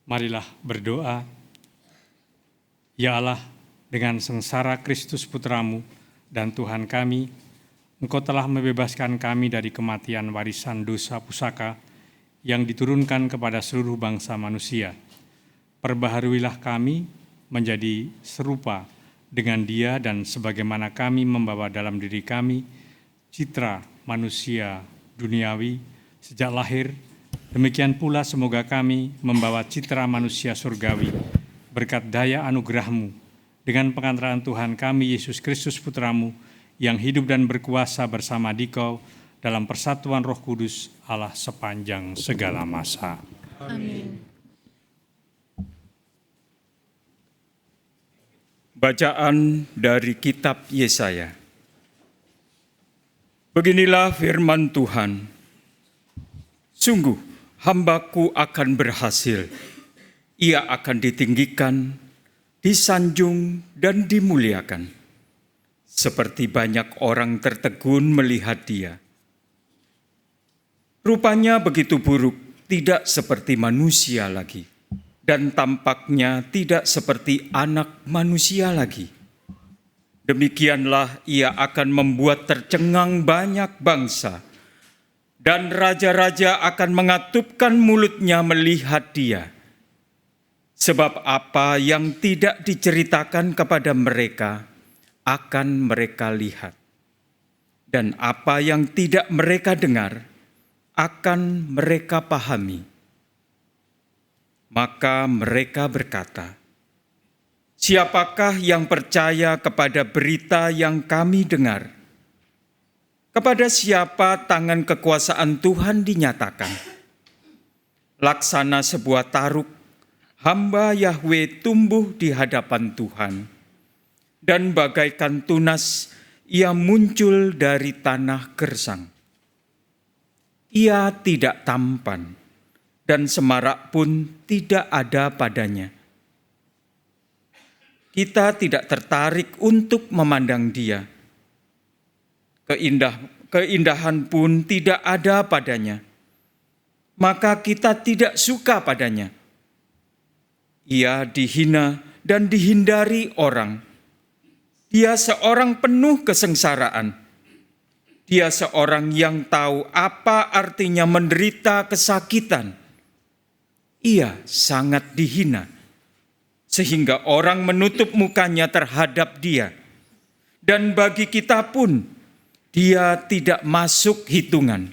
Marilah berdoa. Ya Allah, dengan sengsara Kristus Putramu dan Tuhan kami, Engkau telah membebaskan kami dari kematian warisan dosa pusaka yang diturunkan kepada seluruh bangsa manusia. Perbaharuilah kami menjadi serupa dengan Dia, dan sebagaimana kami membawa dalam diri kami citra manusia duniawi sejak lahir, demikian pula semoga kami membawa citra manusia surgawi berkat daya anugerah-Mu dengan pengantaran Tuhan kami Yesus Kristus Putramu yang hidup dan berkuasa bersama Dikau dalam persatuan Roh Kudus Allah sepanjang segala masa. Amin. Bacaan dari Kitab Yesaya. Beginilah firman Tuhan. Sungguh, hamba-Ku akan berhasil. Ia akan ditinggikan, disanjung, dan dimuliakan. Seperti banyak orang tertegun melihat Dia. Rupanya begitu buruk, tidak seperti manusia lagi, dan tampaknya tidak seperti anak manusia lagi. Demikianlah Ia akan membuat tercengang banyak bangsa, dan raja-raja akan mengatupkan mulutnya melihat Dia. Sebab apa yang tidak diceritakan kepada mereka akan mereka lihat, dan apa yang tidak mereka dengar akan mereka pahami. Maka mereka berkata, "Siapakah yang percaya kepada berita yang kami dengar? Kepada siapa tangan kekuasaan Tuhan dinyatakan? Laksana sebuah taruk, hamba Yahwe tumbuh di hadapan Tuhan, dan bagaikan tunas ia muncul dari tanah gersang. Ia tidak tampan, dan semarak pun tidak ada padanya. Kita tidak tertarik untuk memandang Dia. Keindahan pun tidak ada padanya, maka kita tidak suka padanya. Ia dihina dan dihindari orang. Dia seorang penuh kesengsaraan. Dia seorang yang tahu apa artinya menderita kesakitan. Ia sangat dihina, sehingga orang menutup mukanya terhadap Dia. Dan bagi kita pun, Dia tidak masuk hitungan.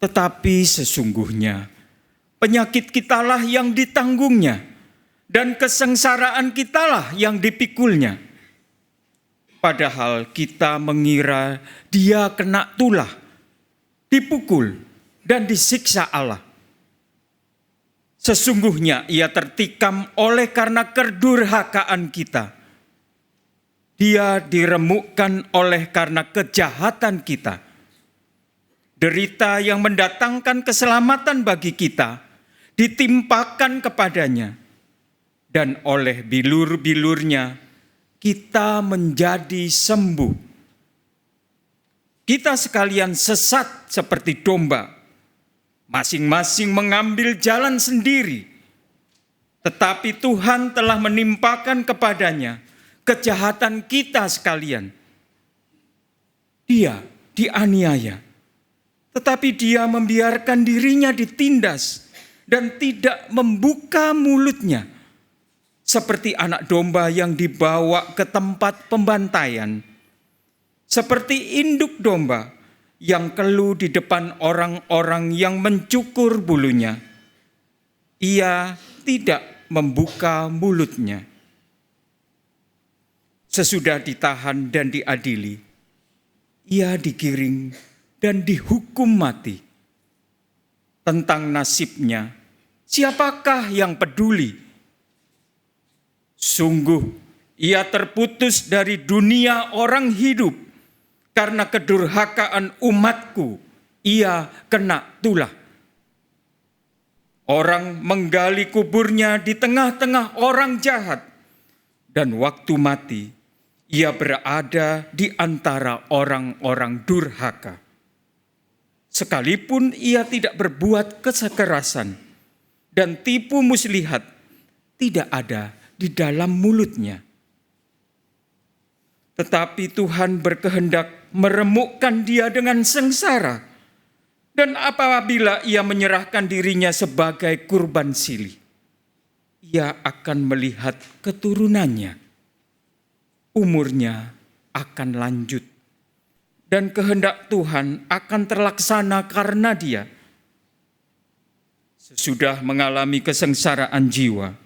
Tetapi sesungguhnya, penyakit kitalah yang ditanggungnya, dan kesengsaraan kitalah yang dipikulnya. Padahal kita mengira Dia kena tulah, dipukul, dan disiksa Allah. Sesungguhnya Ia tertikam oleh karena kedurhakaan kita. Dia diremukkan oleh karena kejahatan kita. Derita yang mendatangkan keselamatan bagi kita ditimpakan kepadanya, dan oleh bilur-bilurnya kita menjadi sembuh. Kita sekalian sesat seperti domba, masing-masing mengambil jalan sendiri. Tetapi Tuhan telah menimpakan kepadanya kejahatan kita sekalian. Dia dianiaya, tetapi Dia membiarkan dirinya ditindas dan tidak membuka mulutnya, seperti anak domba yang dibawa ke tempat pembantaian, seperti induk domba yang keluh di depan orang-orang yang mencukur bulunya. Ia tidak membuka mulutnya. Sesudah ditahan dan diadili, Ia digiring dan dihukum mati. tentang nasibnya, siapakah yang peduli? Sungguh, ia terputus dari dunia orang hidup. Karena kedurhakaan umatku, ia kena tulah. Orang menggali kuburnya di tengah-tengah orang jahat, dan waktu mati, ia berada di antara orang-orang durhaka. Sekalipun ia tidak berbuat kekerasan, dan tipu muslihat tidak ada di dalam mulutnya. Tetapi Tuhan berkehendak meremukkan dia dengan sengsara, dan apabila ia menyerahkan dirinya sebagai kurban silih, ia akan melihat keturunannya. Umurnya akan lanjut, dan kehendak Tuhan akan terlaksana karena dia. Sesudah mengalami kesengsaraan jiwa,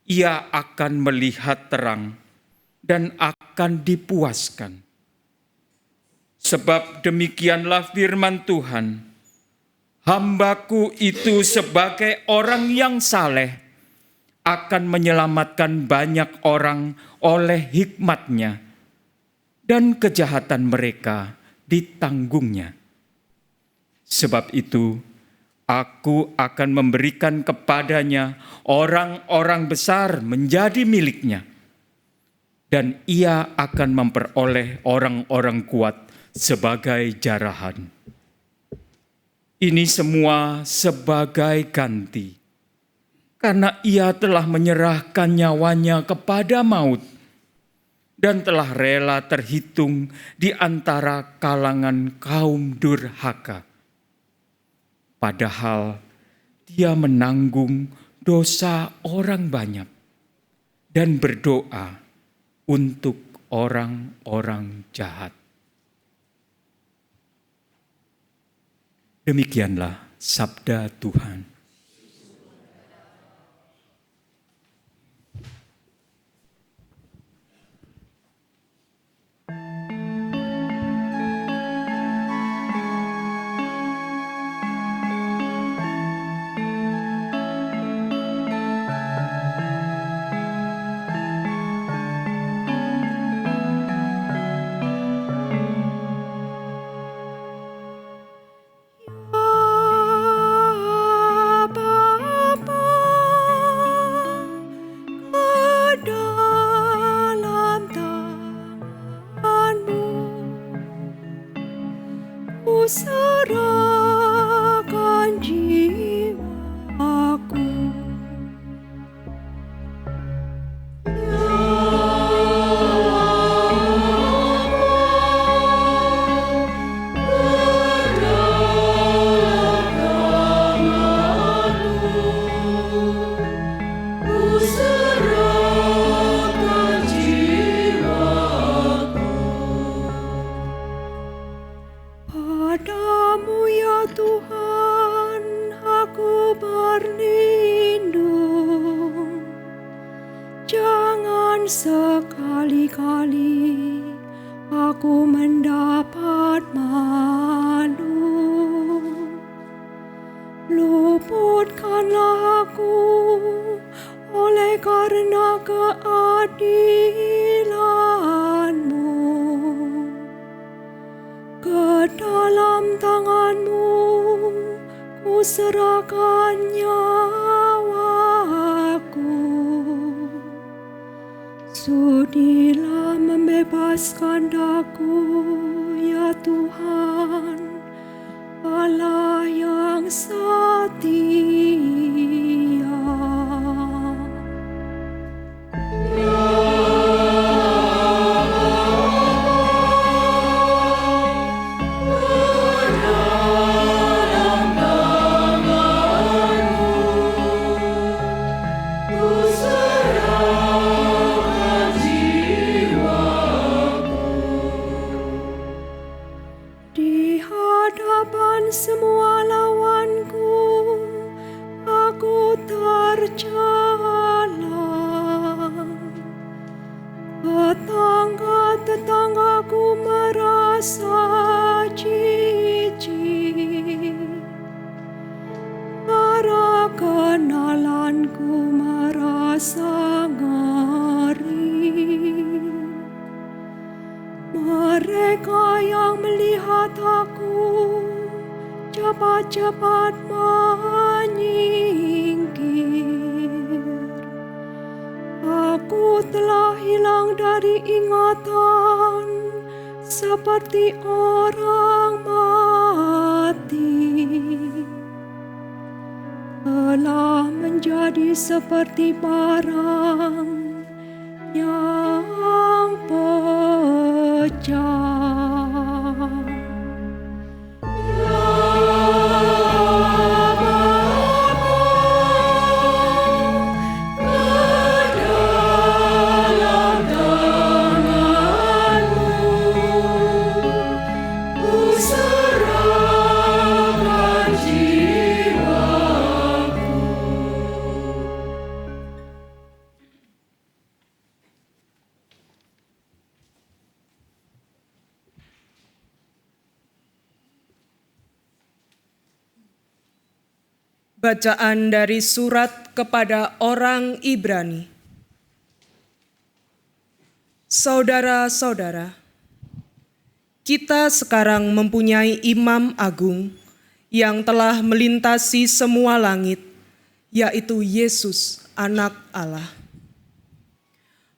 ia akan melihat terang dan akan dipuaskan. Sebab demikianlah firman Tuhan, hambaku itu sebagai orang yang saleh akan menyelamatkan banyak orang oleh hikmatnya, dan kejahatan mereka ditanggungnya. Sebab itu, aku akan memberikan kepadanya orang-orang besar menjadi miliknya, dan ia akan memperoleh orang-orang kuat sebagai jarahan. Ini semua sebagai ganti, karena ia telah menyerahkan nyawanya kepada maut, dan telah rela terhitung di antara kalangan kaum durhaka. Padahal dia menanggung dosa orang banyak, dan berdoa untuk orang-orang jahat. Demikianlah sabda Tuhan. Serahkan jiwaku. Padamu ya Tuhan, aku berlindung. Jangan sekali-kali aku mendapat malu. Luputkanlah aku oleh karena keadilan-Mu. Ke dalam tangan-Mu ku serahkan nyawaku. Sudilah membebaskan aku, ya Tuhan, Allah yang setia. Di hadapan semua lawanku, aku tercela. Tetangga-tetanggaku merasa jijik. rasa ngeri. Mereka yang melihat aku cepat-cepat menyingkir. Aku telah hilang dari ingatan seperti orang mati. Telah menjadi seperti barang yang pecah. Bacaan dari surat kepada orang Ibrani. Saudara-saudara, kita sekarang mempunyai Imam Agung yang telah melintasi semua langit, yaitu Yesus, Anak Allah.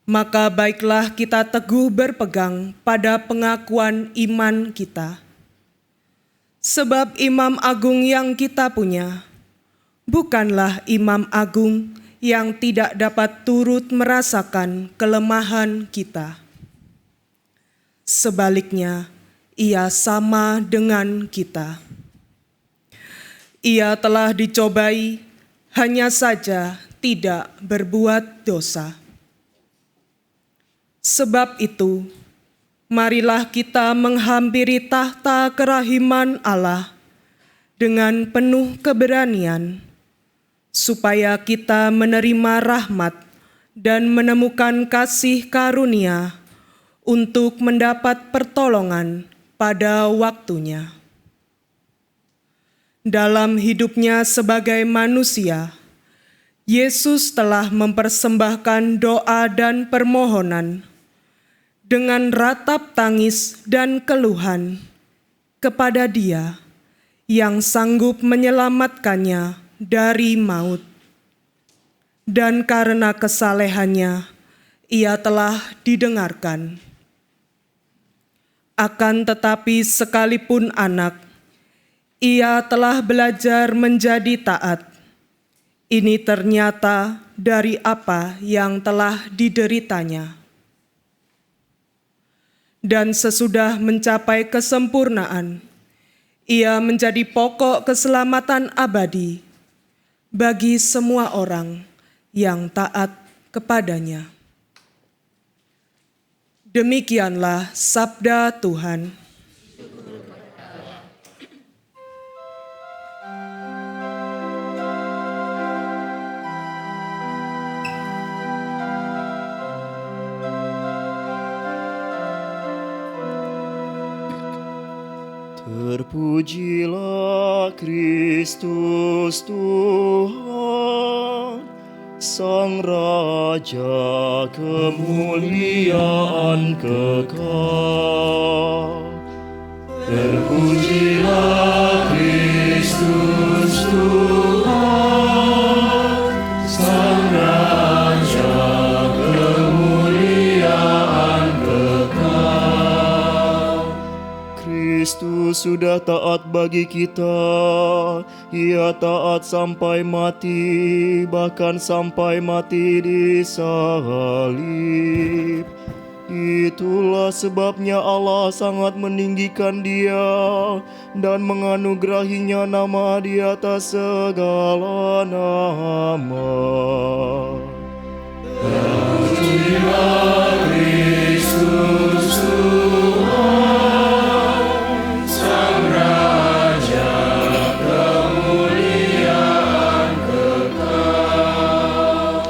Maka baiklah kita teguh berpegang pada pengakuan iman kita. Sebab Imam Agung yang kita punya bukanlah Imam Agung yang tidak dapat turut merasakan kelemahan kita. Sebaliknya, ia sama dengan kita. Ia telah dicobai, hanya saja tidak berbuat dosa. Sebab itu, marilah kita menghampiri tahta kerahiman Allah dengan penuh keberanian, supaya kita menerima rahmat dan menemukan kasih karunia untuk mendapat pertolongan pada waktunya. Dalam hidupnya sebagai manusia, Yesus telah mempersembahkan doa dan permohonan dengan ratap tangis dan keluhan kepada Dia yang sanggup menyelamatkannya dari maut. Dan karena kesalehannya, ia telah didengarkan. Akan tetapi sekalipun anak, ia telah belajar menjadi taat. Ini ternyata dari apa yang telah dideritanya. Dan sesudah mencapai kesempurnaan, ia menjadi pokok keselamatan abadi bagi semua orang yang taat kepadanya. Demikianlah sabda Tuhan. Terpujilah Kristus Tuhan, Sang Raja kemuliaan kekal. Terpujilah Kristus Tuhan, Sang Raja kemuliaan kekal. Kristus sudah taat bagi kita, Ia taat sampai mati, bahkan sampai mati di salib. Itulah sebabnya Allah sangat meninggikan Dia dan menganugerahinya nama di atas segala nama. Terpujilah Kristus Tuhan, Sang Raja kemuliaan kekal.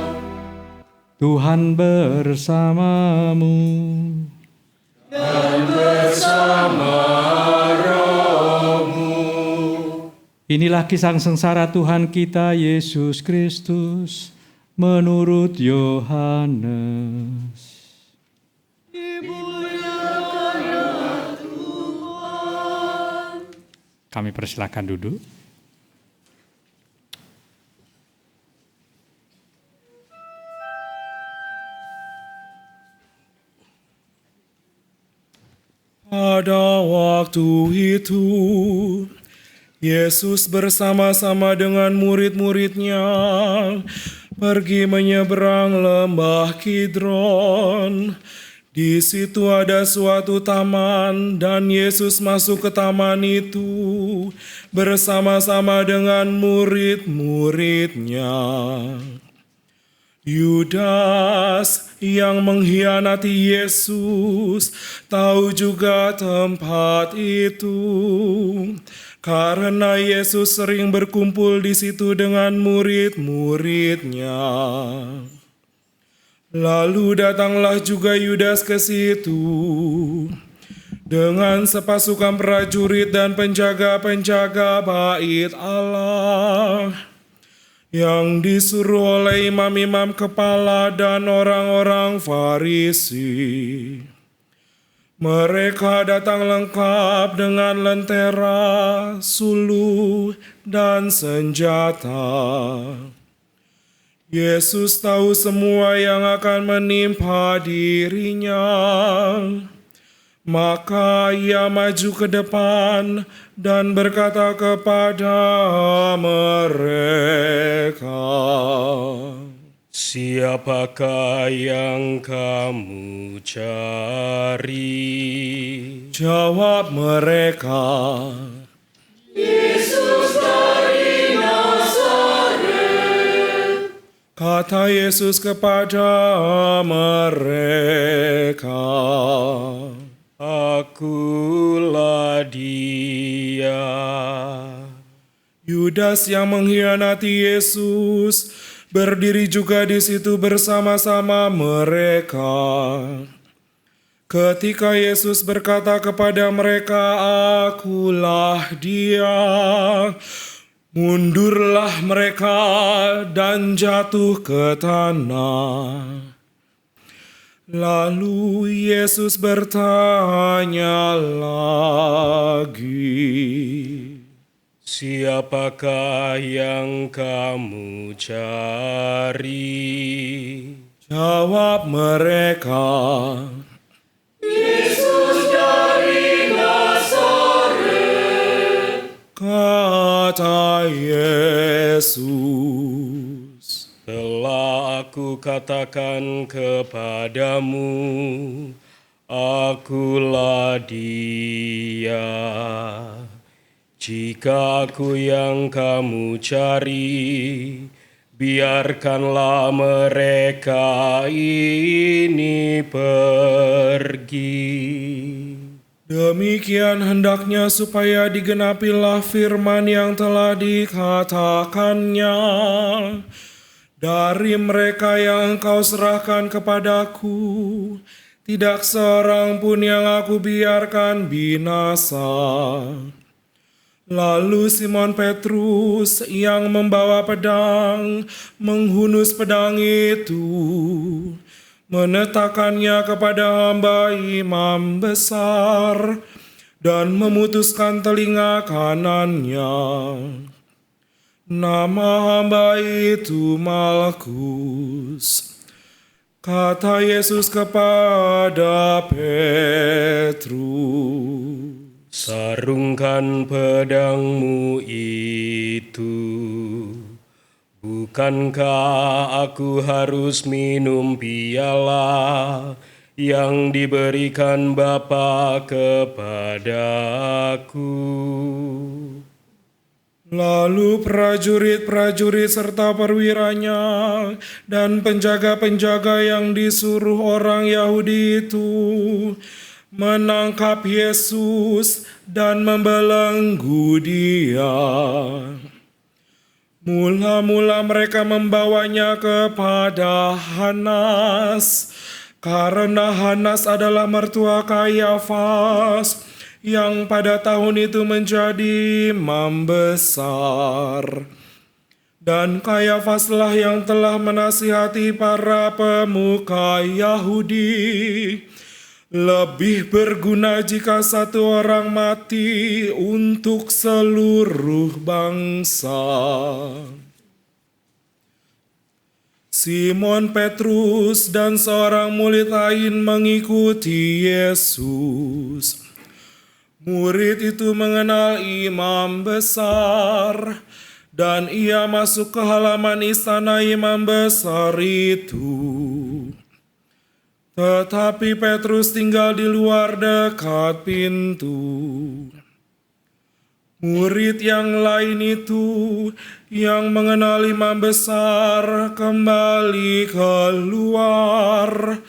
Tuhan bersamamu. Dan bersama rohmu. Inilah kisah sengsara Tuhan kita Yesus Kristus. menurut Yohanes. Kami persilakan duduk. Pada waktu itu, Yesus bersama-sama dengan murid-muridnya pergi menyeberang lembah Kidron. Di situ ada suatu taman dan Yesus masuk ke taman itu bersama-sama dengan murid-muridnya. Yudas yang mengkhianati Yesus tahu juga tempat itu, karena Yesus sering berkumpul di situ dengan murid-muridnya. Lalu datanglah juga Yudas ke situ dengan sepasukan prajurit dan penjaga-penjaga bait Allah yang disuruh oleh imam-imam kepala dan orang-orang Farisi. Mereka datang lengkap dengan lentera, suluh, dan senjata. Yesus tahu semua yang akan menimpa dirinya. Maka ia maju ke depan dan berkata kepada mereka, "Siapakah yang kamu cari?" Jawab mereka, Yesus dari Nazaret. kata Yesus kepada mereka, "Akulah dia." Yudas yang mengkhianati Yesus berdiri juga di situ bersama-sama mereka. Ketika Yesus berkata kepada mereka, "Akulah dia," mundurlah mereka dan jatuh ke tanah. Lalu Yesus bertanya lagi, "Siapakah yang kamu cari?" jawab mereka, Yesus dari Nazaret. kata Yesus, "Telah aku katakan kepadamu, akulah dia. Jika aku yang kamu cari, biarkanlah mereka ini pergi." Demikian hendaknya supaya digenapilah firman yang telah dikatakannya. Dari mereka yang engkau serahkan kepadaku, tidak seorang pun yang aku biarkan binasa. Lalu Simon Petrus yang membawa pedang menghunus pedang itu, menetakannya kepada hamba imam besar dan memutuskan telinga kanannya. Nama hamba itu Malkus. Kata Yesus kepada Petrus, Sarungkan pedangmu itu. Bukankah aku harus minum piala yang diberikan Bapa kepadaku? lalu prajurit-prajurit serta perwiranya dan penjaga-penjaga yang disuruh orang Yahudi itu menangkap Yesus dan membelenggu Dia. Mula-mula mereka membawanya kepada Hanas, karena Hanas adalah mertua Kayafas, yang pada tahun itu menjadi imam besar. Dan Kayafaslah yang telah menasihati para pemuka Yahudi. Lebih berguna jika satu orang mati untuk seluruh bangsa. Simon Petrus dan seorang murid lain mengikuti Yesus. Murid itu mengenal imam besar, dan ia masuk ke halaman istana imam besar itu. Tetapi Petrus tinggal di luar dekat pintu. Murid yang lain itu yang mengenal imam besar kembali keluar,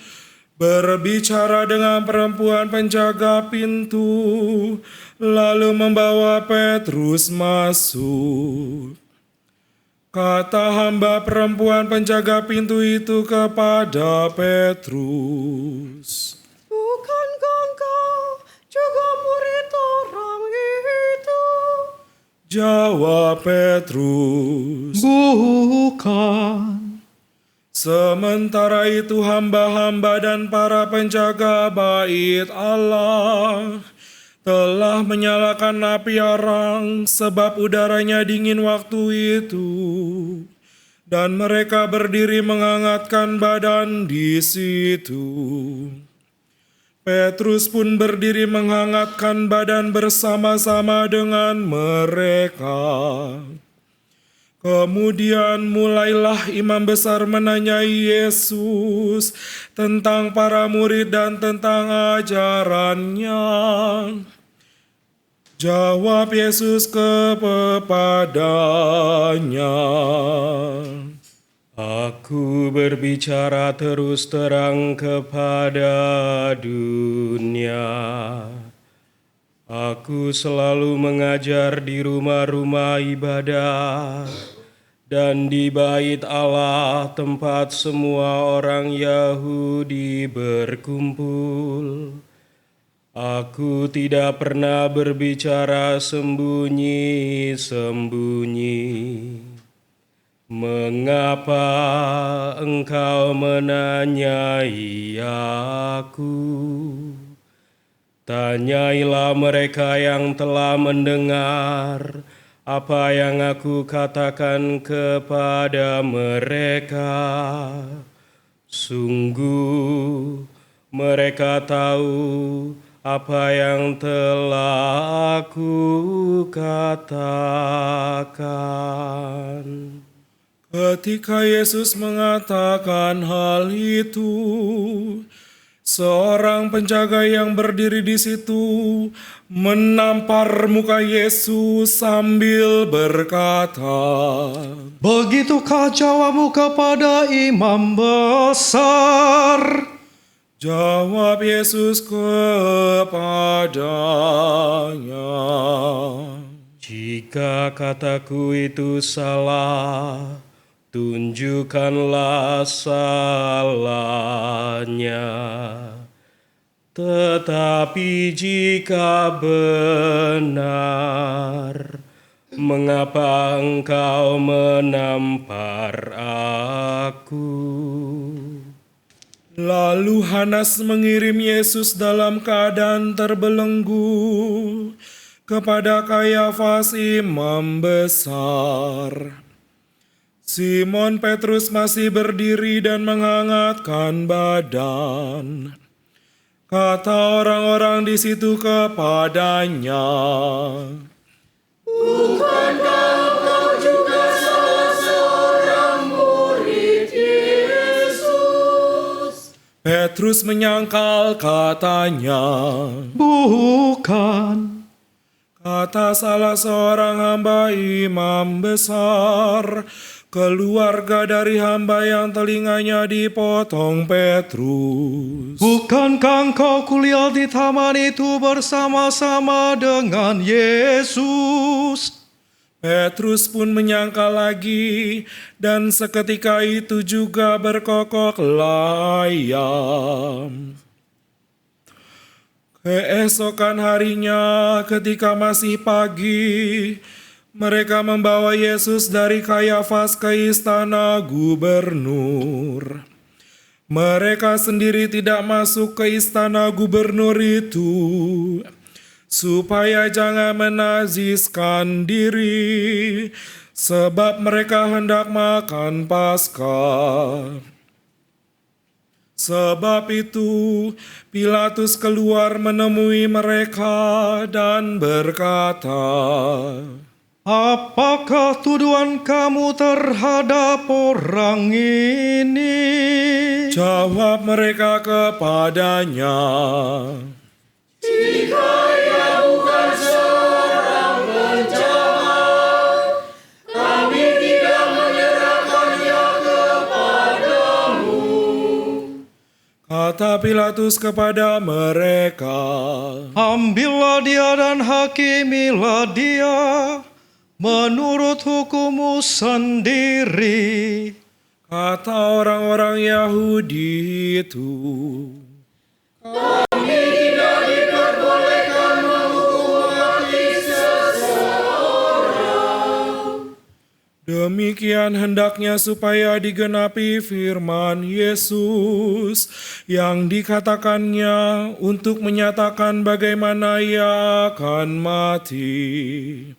berbicara dengan perempuan penjaga pintu, lalu membawa Petrus masuk. Kata hamba perempuan penjaga pintu itu kepada Petrus, Bukankah engkau juga murid orang itu? Jawab Petrus, Bukan. sementara itu hamba-hamba dan para penjaga bait Allah telah menyalakan api arang sebab udaranya dingin waktu itu. Dan mereka berdiri menghangatkan badan di situ. Petrus pun berdiri menghangatkan badan bersama-sama dengan mereka. Kemudian mulailah imam besar menanyai Yesus tentang para murid dan tentang ajarannya. Jawab Yesus kepadanya, Aku berbicara terus terang kepada dunia. Aku selalu mengajar di rumah-rumah ibadah dan di bait Allah, tempat semua orang Yahudi berkumpul. Aku tidak pernah berbicara sembunyi-sembunyi. Mengapa engkau menanyai aku? Tanyailah mereka yang telah mendengar apa yang aku katakan kepada mereka. Sungguh mereka tahu apa yang telah aku katakan. Ketika Yesus mengatakan hal itu, seorang penjaga yang berdiri di situ menampar muka Yesus sambil berkata, Begitukah jawabmu kepada imam besar? Jawab Yesus kepadanya, Jika kataku itu salah, tunjukkanlah salahnya. Tetapi jika benar, mengapa engkau menampar aku? Lalu Hanas mengirim Yesus dalam keadaan terbelenggu kepada Kayafas imam besar. Simon Petrus masih berdiri dan menghangatkan badan. Kata orang-orang di situ kepadanya, Bukankah engkau juga salah seorang murid Yesus? Petrus menyangkal katanya, Bukan. kata salah seorang hamba imam besar, keluarga dari hamba yang telinganya dipotong Petrus. Bukankah engkau kuliah di taman itu bersama-sama dengan Yesus? Petrus pun menyangkal lagi, dan seketika itu juga berkokok layam. Keesokan harinya ketika masih pagi, Mereka membawa Yesus dari Kayafas ke istana gubernur. Mereka sendiri tidak masuk ke istana gubernur itu, supaya jangan menajiskan diri, sebab mereka hendak makan Paskah. Sebab itu, Pilatus keluar menemui mereka dan berkata, Apakah tuduhan kamu terhadap orang ini? Jawab mereka kepadanya, Jika ia bukan seorang penjahat, kami tidak menyerahkannya kepadamu. kata Pilatus kepada mereka, Ambillah dia dan hakimilah dia menurut hukummu sendiri. kata orang-orang Yahudi itu. Kami tidak diperbolehkan menghukum mati seseorang. Demikian hendaknya supaya digenapi firman Yesus yang dikatakannya untuk menyatakan bagaimana ia akan mati.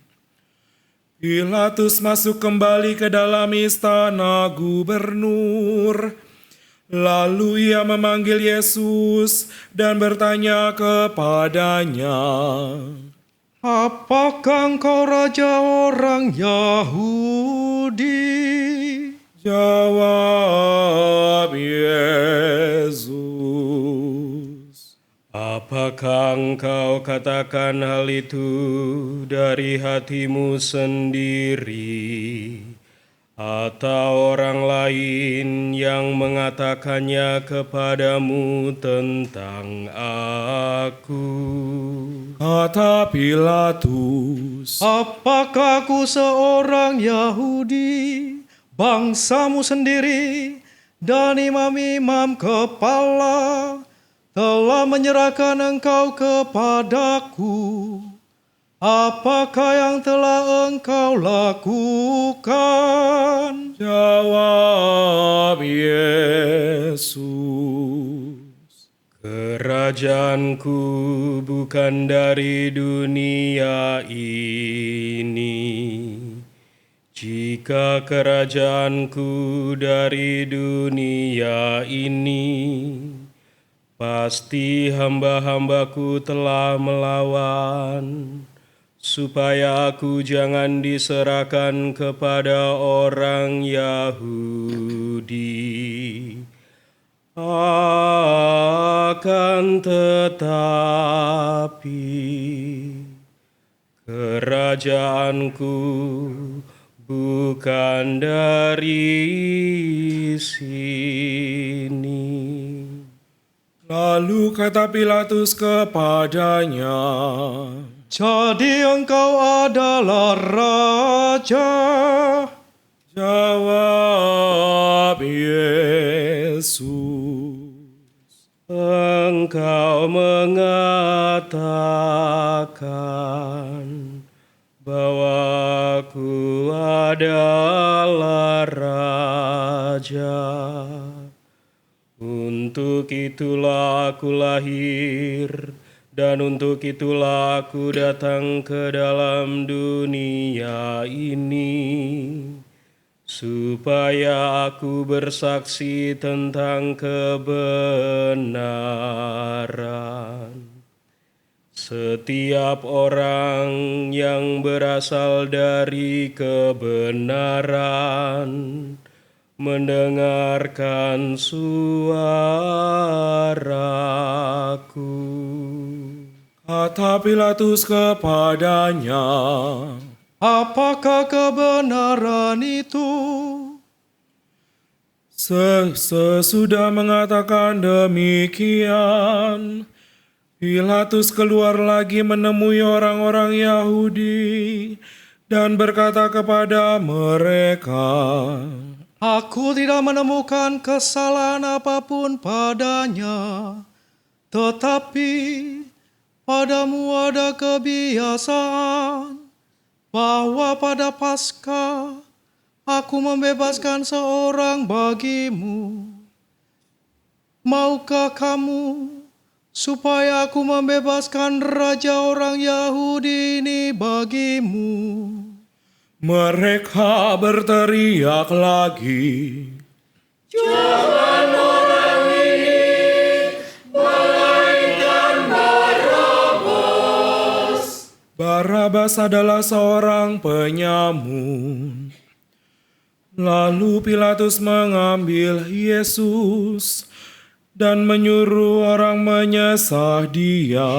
Pilatus masuk kembali ke dalam istana gubernur. Lalu ia memanggil Yesus dan bertanya kepadanya, Apakah engkau raja orang Yahudi? jawab Yesus, Apakah engkau katakan hal itu dari hatimu sendiri, atau orang lain yang mengatakannya kepadamu tentang aku? kata Pilatus. Apakah aku seorang Yahudi, bangsamu sendiri, dan imam-imam kepala telah menyerahkan engkau kepadaku? Apakah yang telah engkau lakukan? Jawab Yesus, Kerajaanku bukan dari dunia ini. Jika kerajaanku dari dunia ini, pasti hamba-hambaku telah melawan, supaya aku jangan diserahkan kepada orang Yahudi. Akan tetapi, kerajaanku bukan dari sini. lalu kata Pilatus kepadanya, Jadi engkau adalah raja? jawab Yesus, Engkau mengatakan bahwa aku adalah raja. Untuk itulah aku lahir, dan untuk itulah aku datang ke dalam dunia ini, supaya aku bersaksi tentang kebenaran. Setiap orang yang berasal dari kebenaran mendengarkan suaraku. kata Pilatus kepadanya, Apakah kebenaran itu? Sesudah mengatakan demikian, Pilatus keluar lagi menemui orang-orang Yahudi dan berkata kepada mereka, Aku tidak menemukan kesalahan apapun padanya, tetapi padamu ada kebiasaan bahwa pada Paskah aku membebaskan seorang bagimu. Maukah kamu supaya aku membebaskan raja orang Yahudi ini bagimu? Mereka berteriak lagi, Jangan orang ini, melainkan Barabas. Barabas adalah seorang penyamun. Lalu Pilatus mengambil Yesus dan menyuruh orang menyesah dia.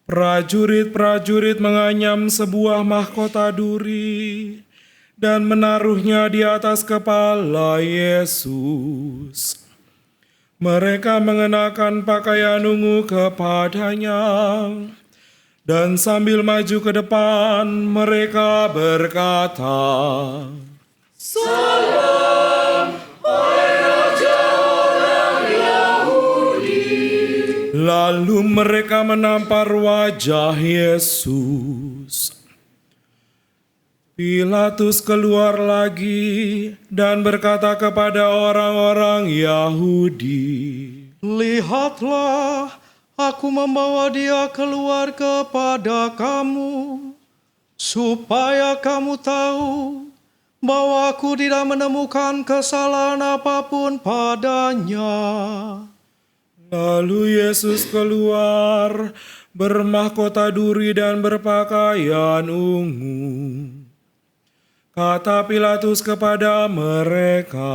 Prajurit-prajurit menganyam sebuah mahkota duri dan menaruhnya di atas kepala Yesus. Mereka mengenakan pakaian ungu kepadanya, dan sambil maju ke depan mereka berkata, lalu mereka menampar wajah Yesus. Pilatus keluar lagi dan berkata kepada orang-orang Yahudi, Lihatlah, aku membawa dia keluar kepada kamu, supaya kamu tahu bahwa aku tidak menemukan kesalahan apapun padanya. Lalu Yesus keluar bermahkota duri dan berpakaian ungu. Kata Pilatus kepada mereka,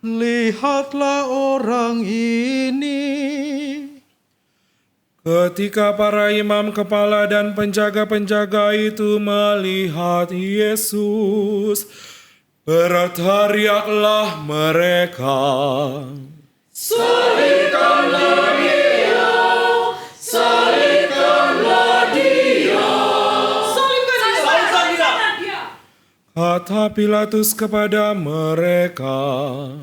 Lihatlah orang ini. ketika para imam kepala dan penjaga-penjaga itu melihat Yesus, berteriaklah mereka, Salibkanlah dia, salibkanlah dia. kata Pilatus kepada mereka,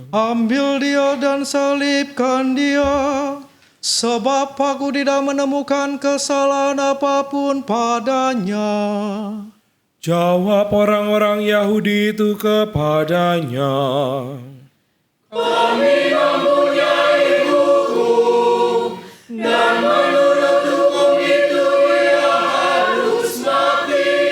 Ambil dia dan salibkan dia, sebab aku tidak menemukan kesalahan apapun padanya. jawab orang-orang Yahudi itu kepadanya, Kami mempunyai hukum, dan menurut hukum itu ia harus mati,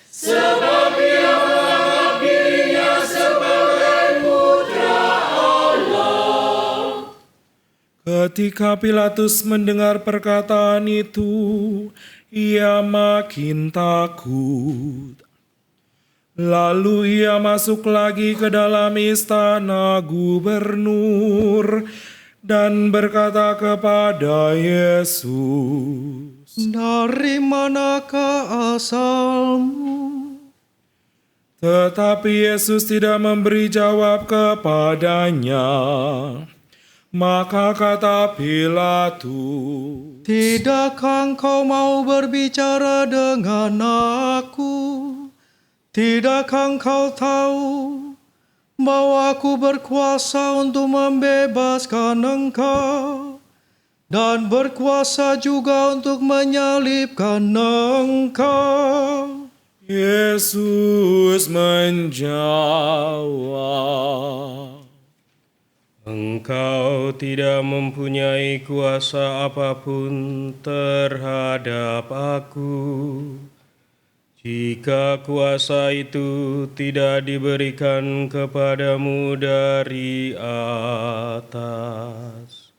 sebab ia menganggap dirinya sebagai putra Allah. Ketika Pilatus mendengar perkataan itu, ia makin takut. Lalu ia masuk lagi ke dalam istana gubernur dan berkata kepada Yesus, Dari manakah asalmu? tetapi Yesus tidak memberi jawab kepadanya. Maka kata Pilatus, Tidakkah engkau mau berbicara dengan aku? Tidakkah engkau tahu bahwa aku berkuasa untuk membebaskan engkau dan berkuasa juga untuk menyalibkan engkau? Yesus menjawab, Engkau tidak mempunyai kuasa apapun terhadap aku, jika kuasa itu tidak diberikan kepadamu dari atas.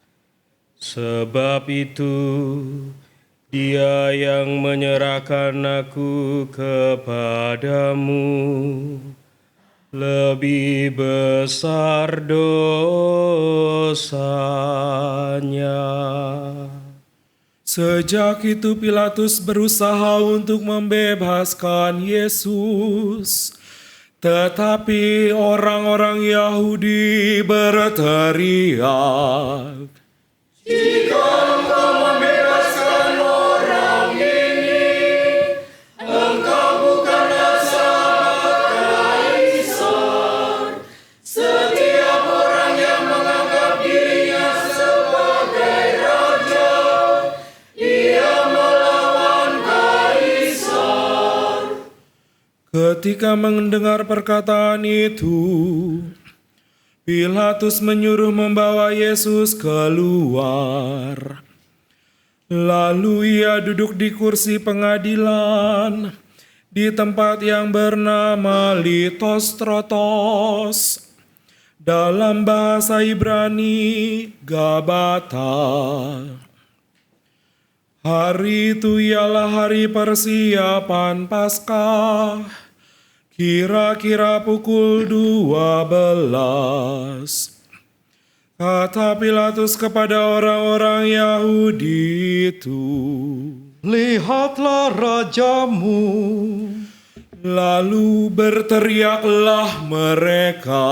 Sebab itu, Dia yang menyerahkan aku kepadamu lebih besar dosanya. Sejak itu Pilatus berusaha untuk membebaskan Yesus. Tetapi orang-orang Yahudi berteriak, Jika engkau membebaskan orang ini, engkau bukanlah sahabat Kaisar. Setiap orang yang menganggap dirinya sebagai raja, ia melawan Kaisar. Ketika mendengar perkataan itu, Pilatus menyuruh membawa Yesus keluar. Lalu ia duduk di kursi pengadilan di tempat yang bernama Litostrotos, dalam bahasa Ibrani Gabata. Hari itu ialah hari persiapan Paskah, kira-kira pukul 12. Kata Pilatus kepada orang-orang Yahudi itu, Lihatlah rajamu. lalu berteriaklah mereka.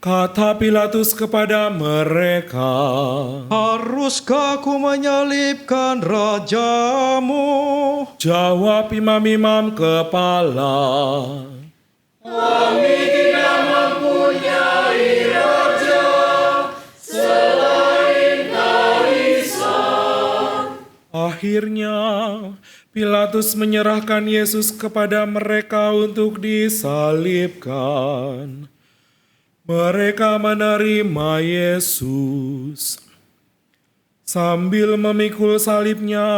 Kata Pilatus kepada mereka, Haruskah aku menyalibkan rajamu? jawab imam-imam kepala, akhirnya Pilatus menyerahkan Yesus kepada mereka untuk disalibkan. Mereka menerima Yesus. Sambil memikul salibnya,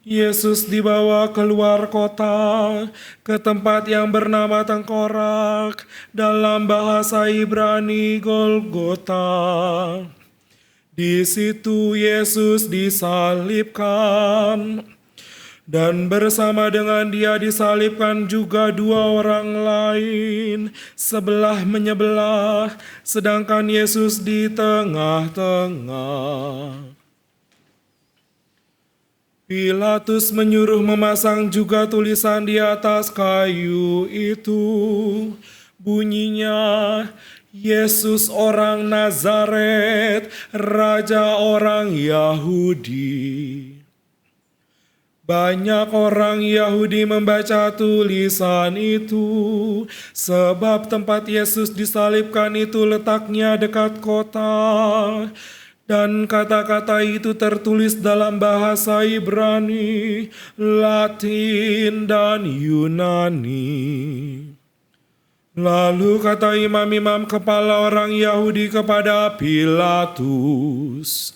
Yesus dibawa keluar kota ke tempat yang bernama Tengkorak, dalam bahasa Ibrani Golgota. Di situ Yesus disalibkan, dan bersama dengan dia disalibkan juga dua orang lain, sebelah menyebelah, sedangkan Yesus di tengah-tengah. Pilatus menyuruh memasang juga tulisan di atas kayu itu. Bunyinya, Yesus orang Nazaret, Raja orang Yahudi. Banyak orang Yahudi membaca tulisan itu, sebab tempat Yesus disalibkan itu letaknya dekat kota. Dan kata-kata itu tertulis dalam bahasa Ibrani, Latin, dan Yunani. Lalu kata imam-imam kepala orang Yahudi kepada Pilatus,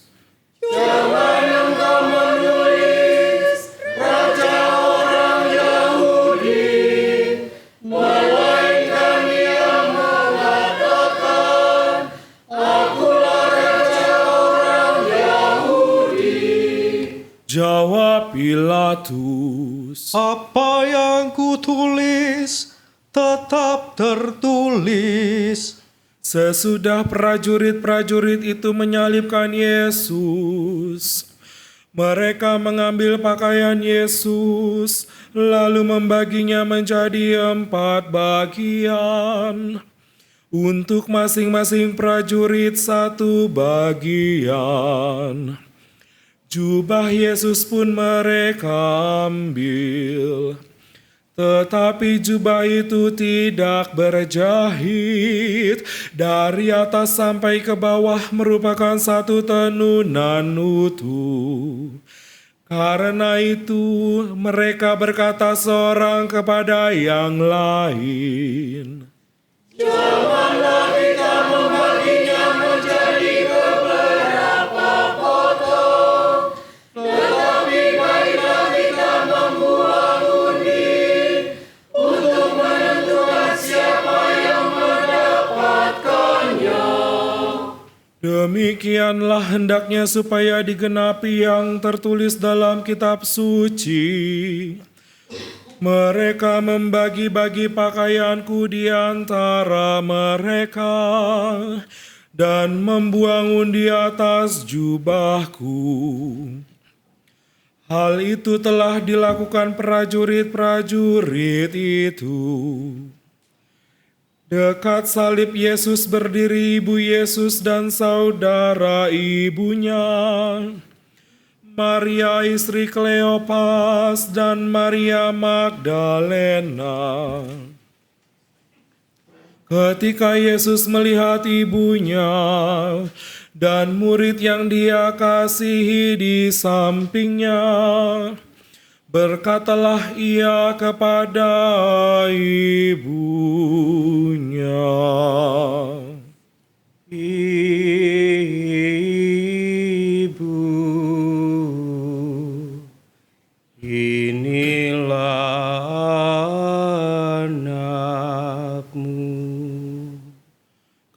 jawab Pilatus, Apa yang kutulis tetap tertulis. sesudah prajurit-prajurit itu menyalibkan Yesus, mereka mengambil pakaian Yesus, lalu membaginya menjadi 4 bagian. Untuk masing-masing prajurit 1 bagian. Jubah Yesus pun mereka ambil. Tetapi jubah itu tidak berjahit, dari atas sampai ke bawah merupakan 1 tenunan utuh. Karena itu mereka berkata seorang kepada yang lain, demikianlah hendaknya supaya digenapi yang tertulis dalam kitab suci. Mereka membagi-bagi pakaianku di antara mereka dan membuang undi atas jubahku. Hal itu telah dilakukan prajurit-prajurit itu. Dekat salib Yesus berdiri ibu Yesus dan saudara ibunya, Maria istri Kleopas dan Maria Magdalena. Ketika Yesus melihat ibunya dan murid yang dia kasihi di sampingnya, berkatalah ia kepada ibunya, Ibu, inilah anakmu.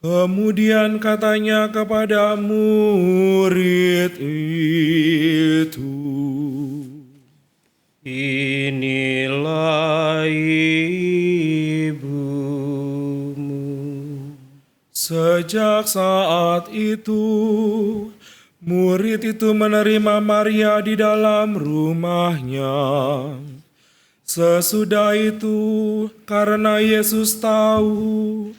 Kemudian katanya kepada murid itu, Inilah ibumu. Sejak saat itu, murid itu menerima Maria di dalam rumahnya. Sesudah itu, karena Yesus tahu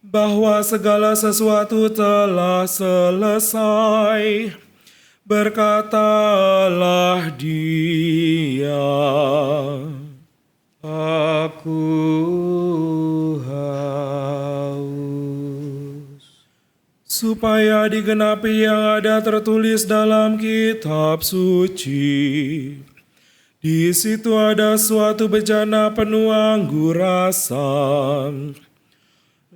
bahwa segala sesuatu telah selesai, berkatalah dia, Aku haus. supaya digenapi yang ada tertulis dalam kitab suci. Di situ ada suatu bejana penuh anggur asam.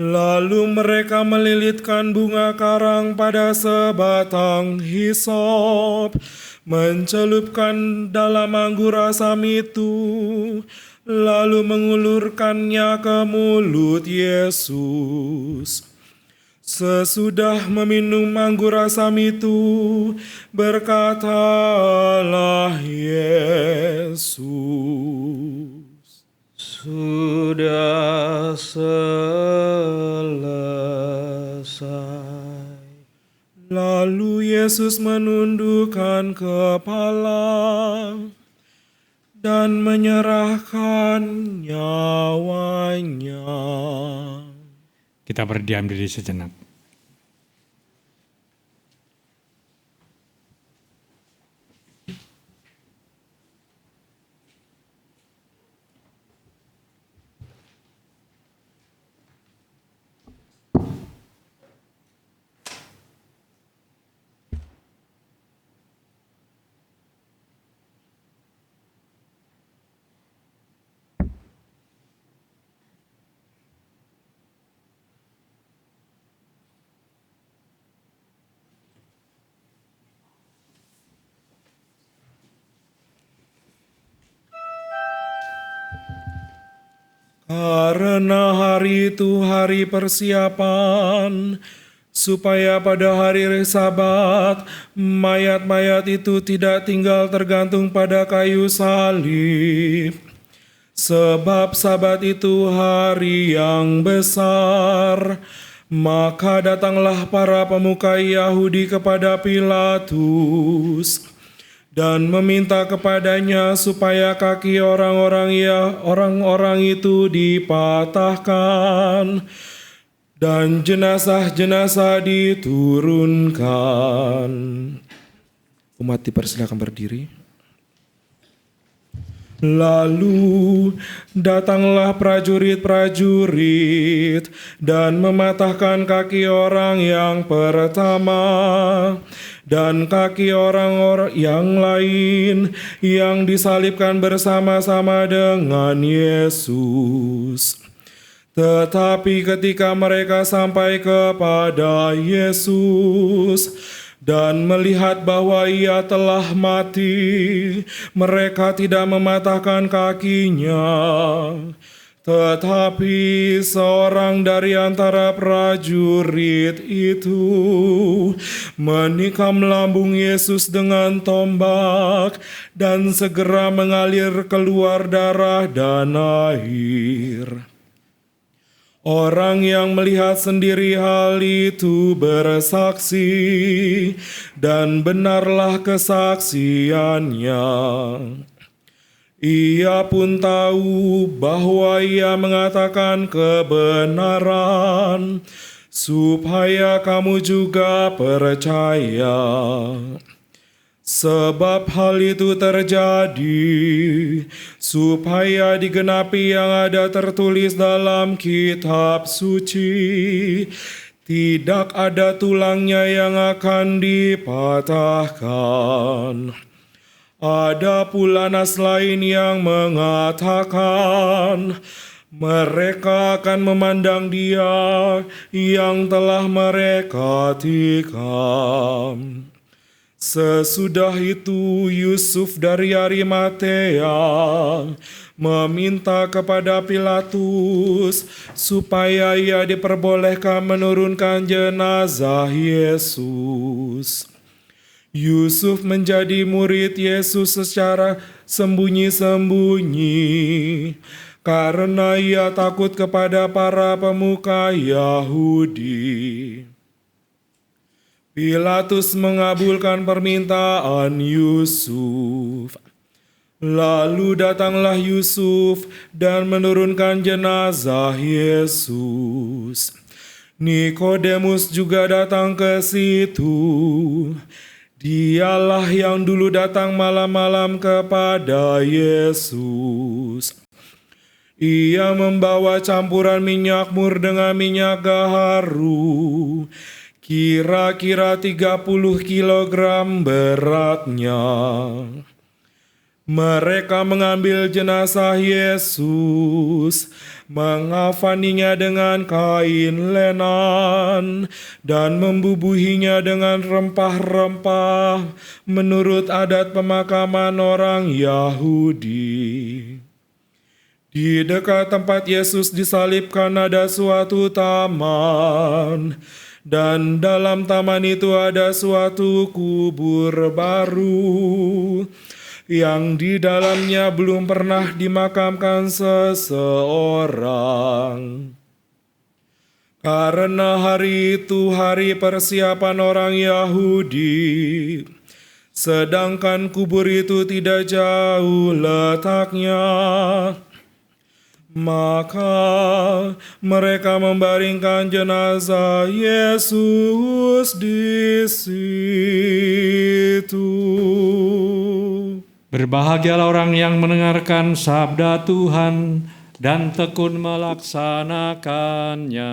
Lalu mereka melilitkan bunga karang pada sebatang hisop, mencelupkan dalam anggur asam itu, lalu mengulurkannya ke mulut Yesus. Sesudah meminum anggur asam itu, berkatalah Yesus, Sudah selesai. Lalu Yesus menundukkan kepala dan menyerahkan nyawanya. Kita berdiam diri sejenak. Karena hari itu hari persiapan, supaya pada hari Sabat mayat-mayat itu tidak tinggal tergantung pada kayu salib. Sebab Sabat itu hari yang besar, maka datanglah para pemuka Yahudi kepada Pilatus dan meminta kepadanya supaya kaki orang-orang itu dipatahkan dan jenazah-jenazah diturunkan. Umat dipersilakan berdiri. Lalu datanglah prajurit-prajurit dan mematahkan kaki orang yang pertama dan kaki orang-orang yang lain yang disalibkan bersama-sama dengan Yesus. Tetapi ketika mereka sampai kepada Yesus dan melihat bahwa ia telah mati, mereka tidak mematahkan kakinya. Tetapi seorang dari antara prajurit itu menikam lambung Yesus dengan tombak dan segera mengalir keluar darah dan air. Orang yang melihat sendiri hal itu bersaksi, dan benarlah kesaksiannya. Ia pun tahu bahwa ia mengatakan kebenaran, supaya kamu juga percaya. Sebab hal itu terjadi supaya digenapi yang ada tertulis dalam kitab suci. Tidak ada tulangnya yang akan dipatahkan. Ada pula nas lain yang mengatakan, mereka akan memandang Dia yang telah mereka tikam. Sesudah itu Yusuf dari Arimatea meminta kepada Pilatus supaya ia diperbolehkan menurunkan jenazah Yesus. Yusuf menjadi murid Yesus secara sembunyi-sembunyi karena ia takut kepada para pemuka Yahudi. Pilatus mengabulkan permintaan Yusuf. Lalu datanglah Yusuf dan menurunkan jenazah Yesus. Nikodemus juga datang ke situ. Dialah yang dulu datang malam-malam kepada Yesus. Ia membawa campuran minyak mur dengan minyak gaharu, kira-kira 30 kilogram beratnya. Mereka mengambil jenazah Yesus, mengafaninya dengan kain lenan, dan membubuhinya dengan rempah-rempah menurut adat pemakaman orang Yahudi. Di dekat tempat Yesus disalibkan ada suatu taman, dan dalam taman itu ada suatu kubur baru, yang di dalamnya belum pernah dimakamkan seseorang. Karena hari itu hari persiapan orang Yahudi, sedangkan kubur itu tidak jauh letaknya, maka mereka membaringkan jenazah Yesus di situ. Berbahagialah orang yang mendengarkan sabda Tuhan dan tekun melaksanakannya.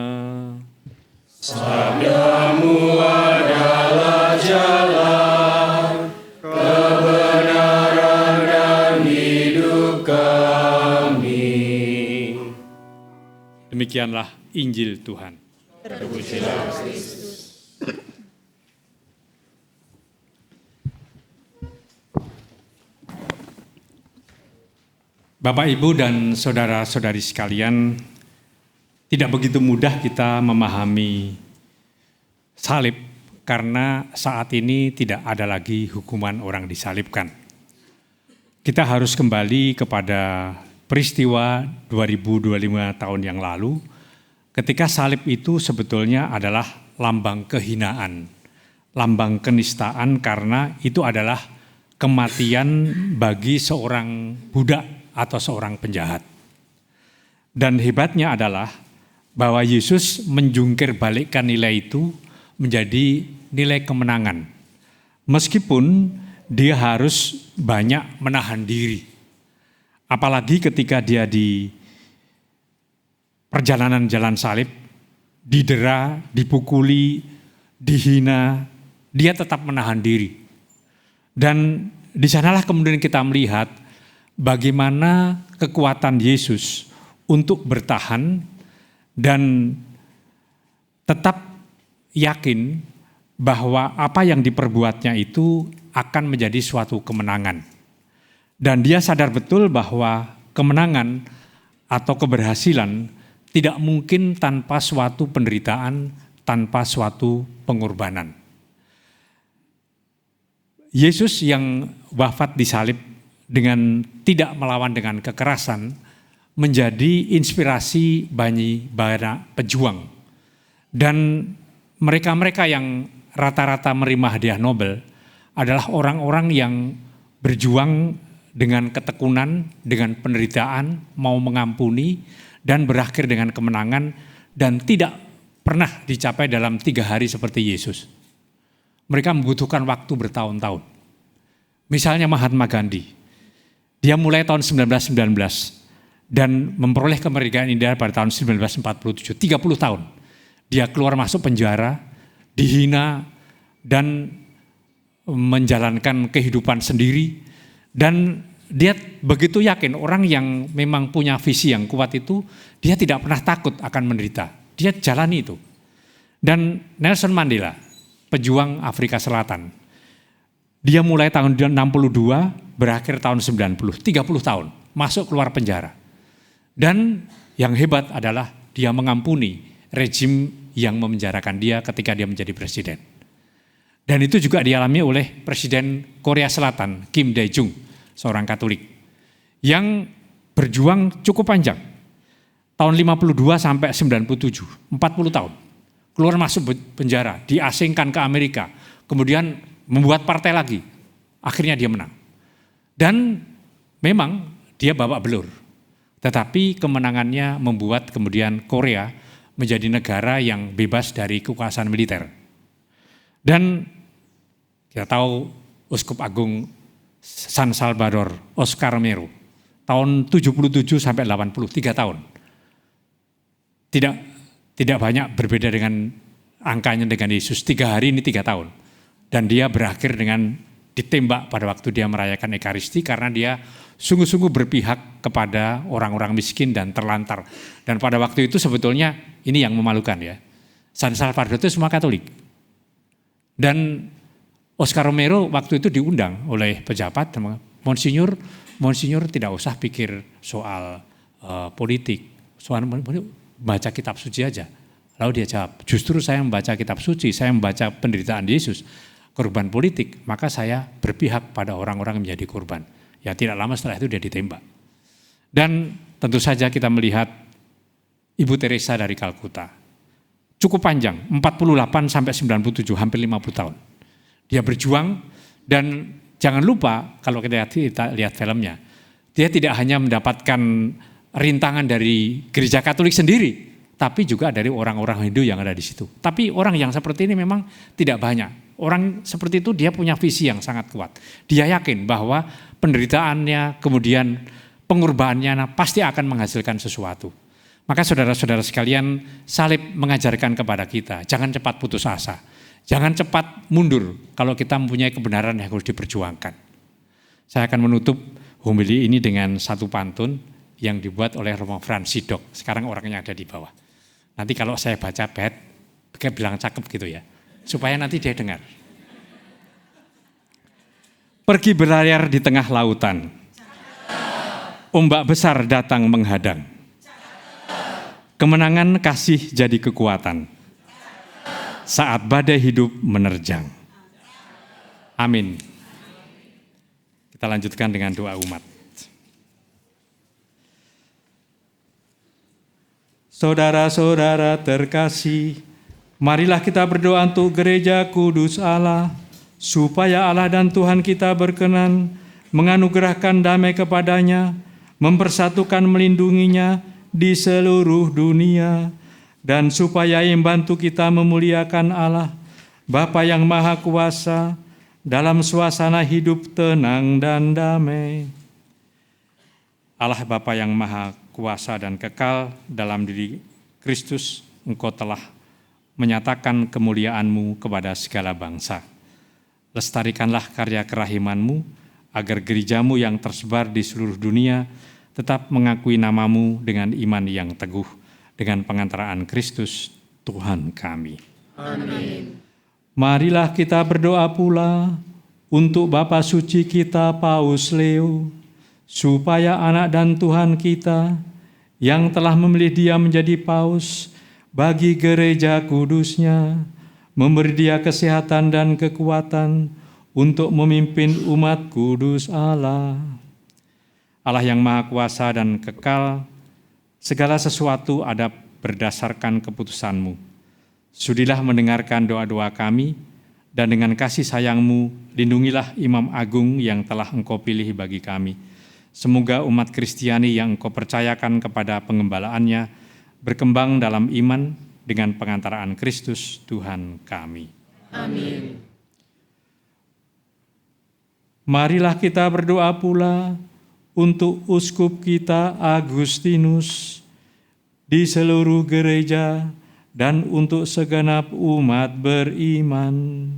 Sabdamu adalah jalan, kebenaran dan hidup kami. Demikianlah Injil Tuhan. Terpujilah Kristus. Bapak, Ibu, dan saudara-saudari sekalian, tidak begitu mudah kita memahami salib karena saat ini tidak ada lagi hukuman orang disalibkan. Kita harus kembali kepada peristiwa 2025 tahun yang lalu, ketika salib itu sebetulnya adalah lambang kehinaan, lambang kenistaan, karena itu adalah kematian bagi seorang budak atau seorang penjahat. Dan hebatnya adalah bahwa Yesus menjungkir balikkan nilai itu menjadi nilai kemenangan. Meskipun dia harus banyak menahan diri. Apalagi ketika dia di perjalanan jalan salib, didera, dipukuli, dihina, dia tetap menahan diri. Dan di sanalah kemudian kita melihat bagaimana kekuatan Yesus untuk bertahan dan tetap yakin bahwa apa yang diperbuatnya itu akan menjadi suatu kemenangan. Dan dia sadar betul bahwa kemenangan atau keberhasilan tidak mungkin tanpa suatu penderitaan, tanpa suatu pengorbanan. Yesus yang wafat di salib dengan tidak melawan dengan kekerasan menjadi inspirasi bagi banyak pejuang. Dan mereka-mereka yang rata-rata menerima hadiah Nobel adalah orang-orang yang berjuang dengan ketekunan, dengan penderitaan, mau mengampuni, dan berakhir dengan kemenangan, dan tidak pernah dicapai dalam 3 hari seperti Yesus. Mereka membutuhkan waktu bertahun-tahun. Misalnya Mahatma Gandhi, dia mulai tahun 1919 dan memperoleh kemerdekaan India pada tahun 1947, 30 tahun. Dia keluar masuk penjara, dihina, dan menjalankan kehidupan sendiri. Dan dia begitu yakin orang yang memang punya visi yang kuat itu, dia tidak pernah takut akan menderita. Dia jalani itu. Dan Nelson Mandela, pejuang Afrika Selatan, dia mulai tahun 62, berakhir tahun 90, 30 tahun, masuk keluar penjara. Dan yang hebat adalah dia mengampuni rejim yang memenjarakan dia ketika dia menjadi presiden. Dan itu juga dialami oleh Presiden Korea Selatan, Kim Dae-jung, seorang Katolik, yang berjuang cukup panjang. Tahun 52 sampai 97, 40 tahun. Keluar masuk penjara, diasingkan ke Amerika, kemudian membuat partai lagi. Akhirnya dia menang. Dan memang dia babak belur. Tetapi kemenangannya membuat kemudian Korea menjadi negara yang bebas dari kekuasaan militer. Dan kita tahu Uskup Agung San Salvador, Oscar Romero, tahun 77 sampai 83 tahun. Tidak banyak berbeda dengan angkanya dengan Yesus, 3 hari ini 3 tahun. Dan dia berakhir dengan ditembak pada waktu dia merayakan Ekaristi karena dia sungguh-sungguh berpihak kepada orang-orang miskin dan terlantar. Dan pada waktu itu sebetulnya ini yang memalukan ya. San Salvador itu semua Katolik. Dan Oscar Romero waktu itu diundang oleh pejabat, Monsinyur tidak usah pikir soal politik, soal baca kitab suci aja. Lalu dia jawab, justru saya membaca kitab suci, saya membaca penderitaan Yesus, korban politik, maka saya berpihak pada orang-orang yang menjadi korban. Ya tidak lama setelah itu dia ditembak. Dan tentu saja kita melihat Ibu Teresa dari Kalkuta. Cukup panjang, 48 sampai 97, hampir 50 tahun. Dia berjuang dan jangan lupa kalau kita lihat filmnya, dia tidak hanya mendapatkan rintangan dari gereja Katolik sendiri, tapi juga dari orang-orang Hindu yang ada di situ. Tapi orang yang seperti ini memang tidak banyak. Orang seperti itu dia punya visi yang sangat kuat. Dia yakin bahwa penderitaannya, kemudian pengorbanannya pasti akan menghasilkan sesuatu. Maka saudara-saudara sekalian, salib mengajarkan kepada kita, jangan cepat putus asa. Jangan cepat mundur kalau kita mempunyai kebenaran yang harus diperjuangkan. Saya akan menutup homili ini dengan satu pantun yang dibuat oleh Romo Fransidok. Sekarang orangnya ada di bawah. Nanti kalau saya baca bait, kayak bilang cakep gitu ya. Supaya nanti dia dengar. Pergi berlayar di tengah lautan. Ombak besar datang menghadang. Kemenangan kasih jadi kekuatan. Saat badai hidup menerjang. Amin. Kita lanjutkan dengan doa umat. Saudara-saudara terkasih, marilah kita berdoa untuk gereja kudus Allah, supaya Allah dan Tuhan kita berkenan menganugerahkan damai kepadanya, mempersatukan melindunginya di seluruh dunia, dan supaya membantu kita memuliakan Allah, Bapa yang Maha Kuasa, dalam suasana hidup tenang dan damai. Allah Bapa yang Maha Kuasa dan kekal dalam diri Kristus, Engkau telah menyatakan kemuliaan-Mu kepada segala bangsa. Lestarikanlah karya kerahiman-Mu, agar gereja-Mu yang tersebar di seluruh dunia tetap mengakui nama-Mu dengan iman yang teguh, dengan pengantaraan Kristus Tuhan kami. Amin. Marilah kita berdoa pula untuk Bapa Suci kita Paus Leo, supaya anak dan Tuhan kita yang telah memilih dia menjadi paus bagi gereja kudusnya, memberi dia kesehatan dan kekuatan untuk memimpin umat kudus Allah. Allah yang Maha Kuasa dan kekal, segala sesuatu ada berdasarkan keputusan-Mu. Sudilah mendengarkan doa-doa kami, dan dengan kasih sayang-Mu, lindungilah Imam Agung yang telah Engkau pilih bagi kami. Semoga umat Kristiani yang Engkau percayakan kepada pengembalaannya berkembang dalam iman dengan pengantaraan Kristus Tuhan kami. Amin. Marilah kita berdoa pula untuk uskup kita Agustinus di seluruh gereja dan untuk segenap umat beriman.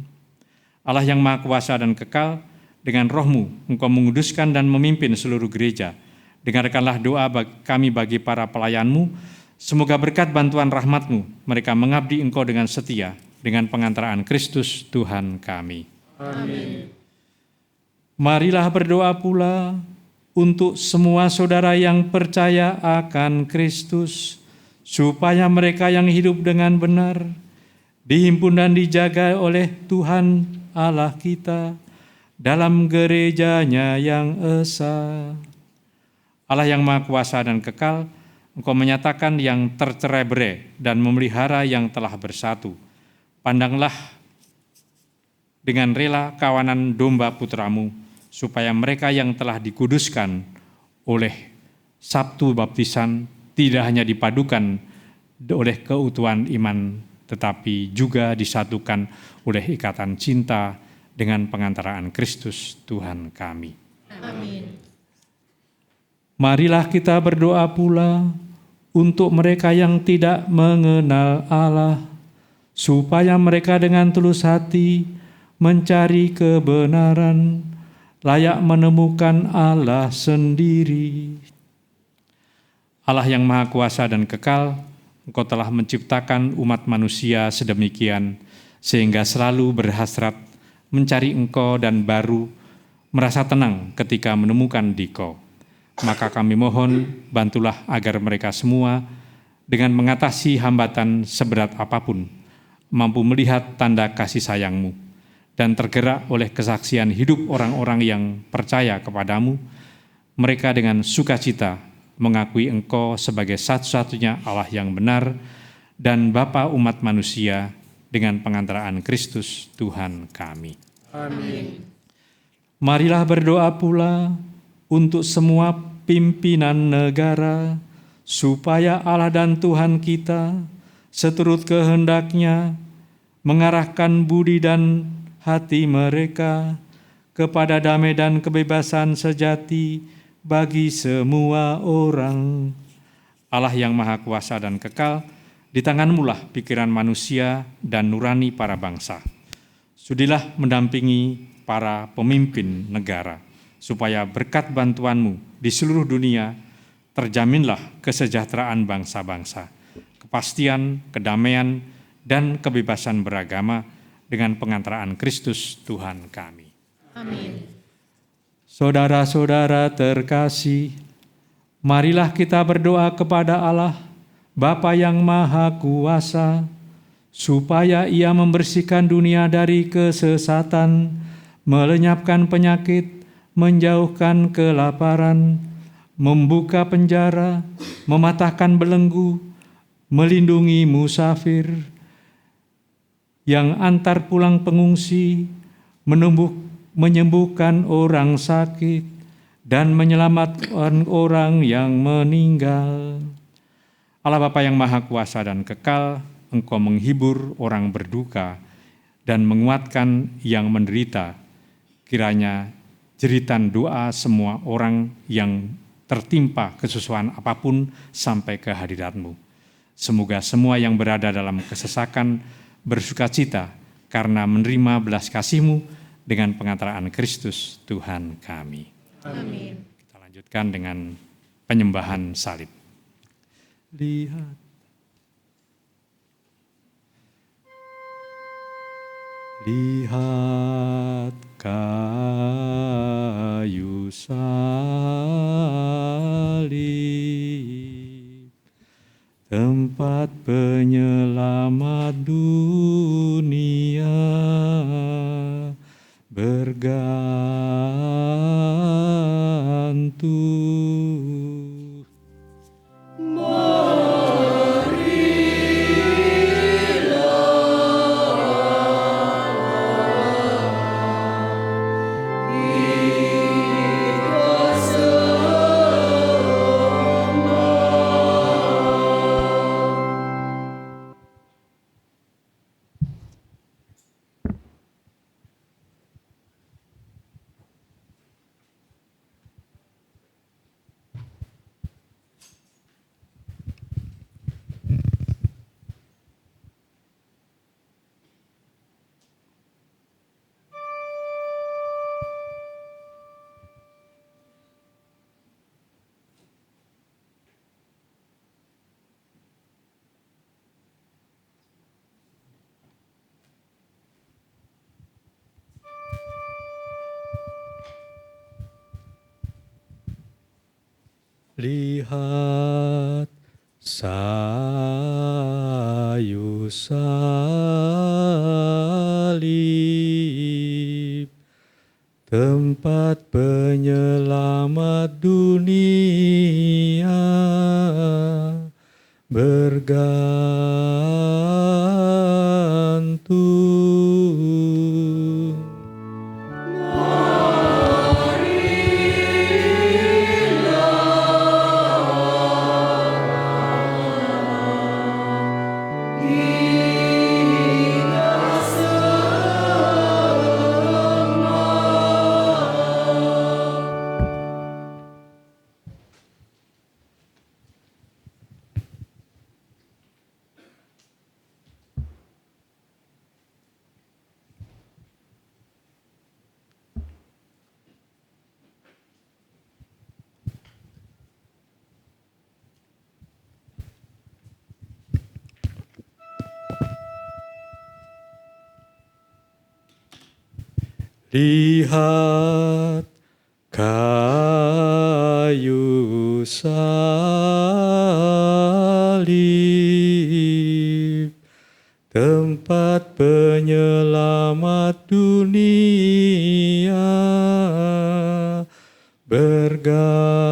Allah yang Maha Kuasa dan Kekal, dengan roh-Mu Engkau menguduskan dan memimpin seluruh gereja. Dengarkanlah doa kami bagi para pelayan-Mu. Semoga berkat bantuan rahmat-Mu mereka mengabdi Engkau dengan setia, dengan pengantaraan Kristus Tuhan kami. Amin. Marilah berdoa pula untuk semua saudara yang percaya akan Kristus, supaya mereka yang hidup dengan benar dihimpun dan dijaga oleh Tuhan Allah kita dalam gerejanya yang esa. Allah yang Maha Kuasa dan Kekal, Engkau menyatakan yang tercerai-berai dan memelihara yang telah bersatu. Pandanglah dengan rela kawanan domba putra-Mu, supaya mereka yang telah dikuduskan oleh Sabtu Baptisan tidak hanya dipadukan oleh keutuhan iman, tetapi juga disatukan oleh ikatan cinta dengan pengantaraan Kristus Tuhan kami. Amin. Marilah kita berdoa pula untuk mereka yang tidak mengenal Allah, supaya mereka dengan tulus hati mencari kebenaran, layak menemukan Allah sendiri. Allah yang Maha Kuasa dan Kekal, Engkau telah menciptakan umat manusia sedemikian, sehingga selalu berhasrat mencari Engkau dan baru merasa tenang ketika menemukan Dikau. Maka kami mohon, bantulah agar mereka semua dengan mengatasi hambatan seberat apapun, mampu melihat tanda kasih sayang-Mu, dan tergerak oleh kesaksian hidup orang-orang yang percaya kepadamu, mereka dengan sukacita mengakui Engkau sebagai satu-satunya Allah yang benar dan Bapa umat manusia dengan pengantaraan Kristus Tuhan kami. Amin. Marilah berdoa pula untuk semua pimpinan negara, supaya Allah dan Tuhan kita seturut kehendak-Nya mengarahkan budi dan hati mereka kepada damai dan kebebasan sejati bagi semua orang. Allah yang Maha Kuasa dan Kekal, di tangan-Mu lah pikiran manusia dan nurani para bangsa. Sudilah mendampingi para pemimpin negara, supaya berkat bantuan-Mu di seluruh dunia terjaminlah kesejahteraan bangsa-bangsa, kepastian, kedamaian, dan kebebasan beragama dengan pengantaraan Kristus Tuhan kami. Amin. Saudara-saudara terkasih, marilah kita berdoa kepada Allah, Bapa yang Maha Kuasa, supaya Ia membersihkan dunia dari kesesatan, melenyapkan penyakit, menjauhkan kelaparan, membuka penjara, mematahkan belenggu, melindungi musafir, yang antar pulang pengungsi, menyembuhkan orang sakit, dan menyelamatkan orang yang meninggal. Allah Bapa yang Maha Kuasa dan Kekal, Engkau menghibur orang berduka dan menguatkan yang menderita. Kiranya jeritan doa semua orang yang tertimpa kesusahan apapun sampai ke hadirat-Mu. Semoga semua yang berada dalam kesesakan bersukacita karena menerima belas kasih-Mu dengan pengantaraan Kristus Tuhan kami. Amin. Kita lanjutkan dengan penyembahan salib. Lihat. Lihat kayu salib, tempat penyelamat dunia bergantung. Lihat sayu salib, tempat penyelamat dunia bergantung. Lihat kayu salib, tempat penyelamat dunia bergantung.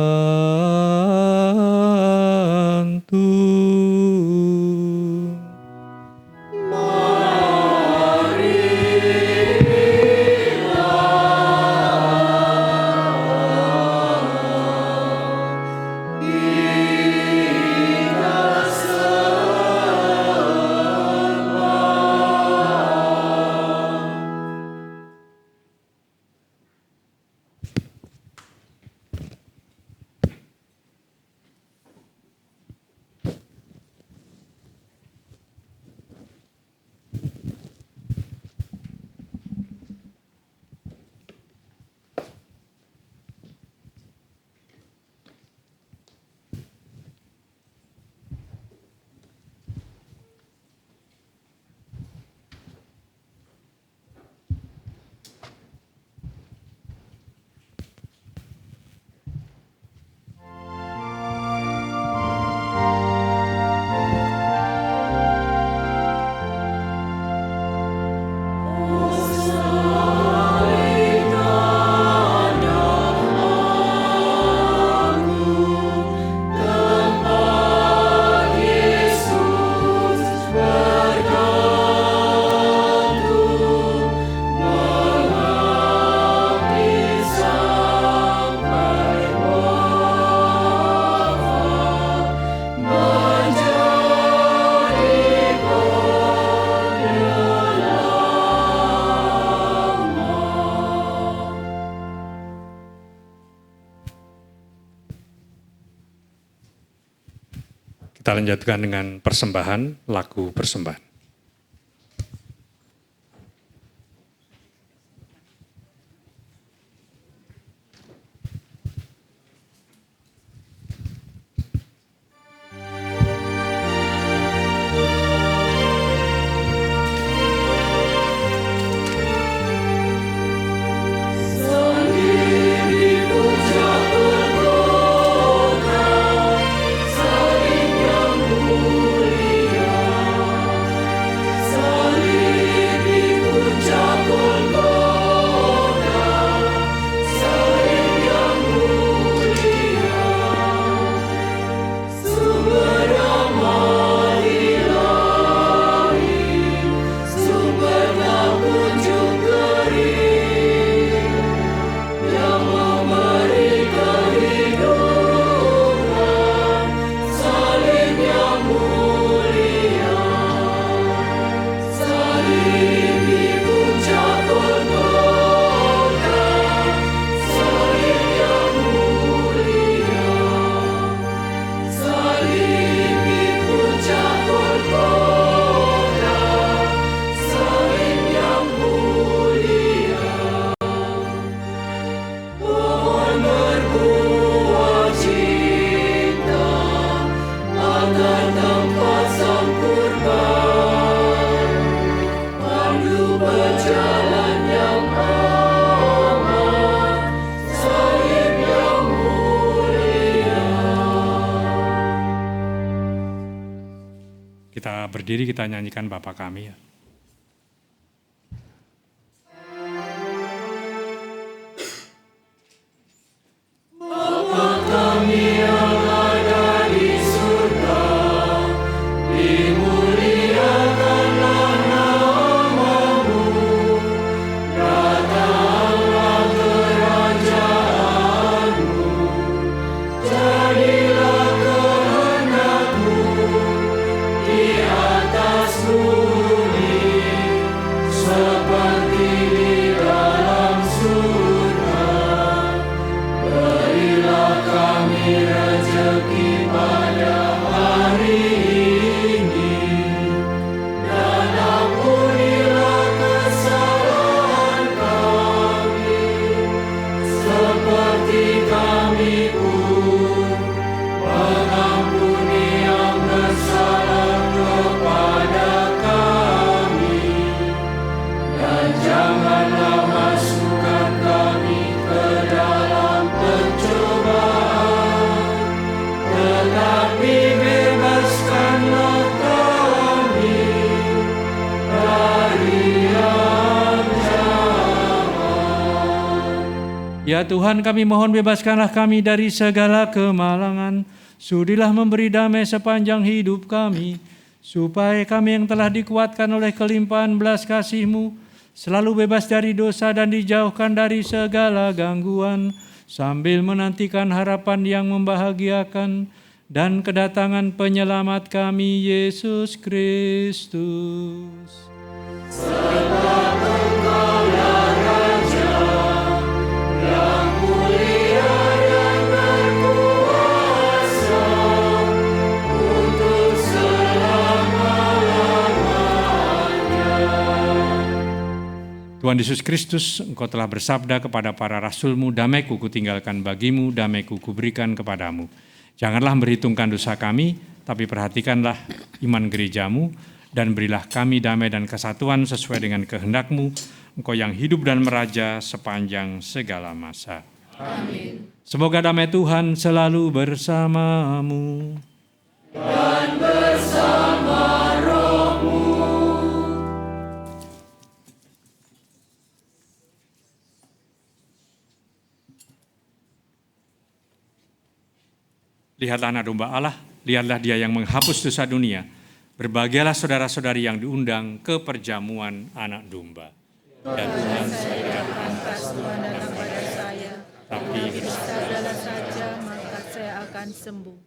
Kita lanjutkan dengan persembahan, lagu persembahan. Saling yang mulia Kita berdiri, kita nyanyikan Bapa Kami ya. Ya Tuhan, kami mohon bebaskanlah kami dari segala kemalangan. Sudilah memberi damai sepanjang hidup kami, supaya kami yang telah dikuatkan oleh kelimpahan belas kasih-Mu, selalu bebas dari dosa dan dijauhkan dari segala gangguan, sambil menantikan harapan yang membahagiakan dan kedatangan penyelamat kami, Yesus Kristus. Tuhan Yesus Kristus, Engkau telah bersabda kepada para rasul-Mu, damai-Ku kutinggalkan bagimu, damai-Ku kuberikan kepadamu. Janganlah memperhitungkan dosa kami, tapi perhatikanlah iman gereja-Mu, dan berilah kami damai dan kesatuan sesuai dengan kehendak-Mu, Engkau yang hidup dan meraja sepanjang segala masa. Amin. Semoga damai Tuhan selalu bersamamu. Dan bersama rohmu. Lihatlah anak domba Allah, lihatlah Dia yang menghapus dosa dunia. Berbahagialah saudara-saudari yang diundang ke perjamuan anak domba. Dan Tuhan saya atas Tuhan datang pada saya, tapi bersadarlah saja maka saya akan sembuh.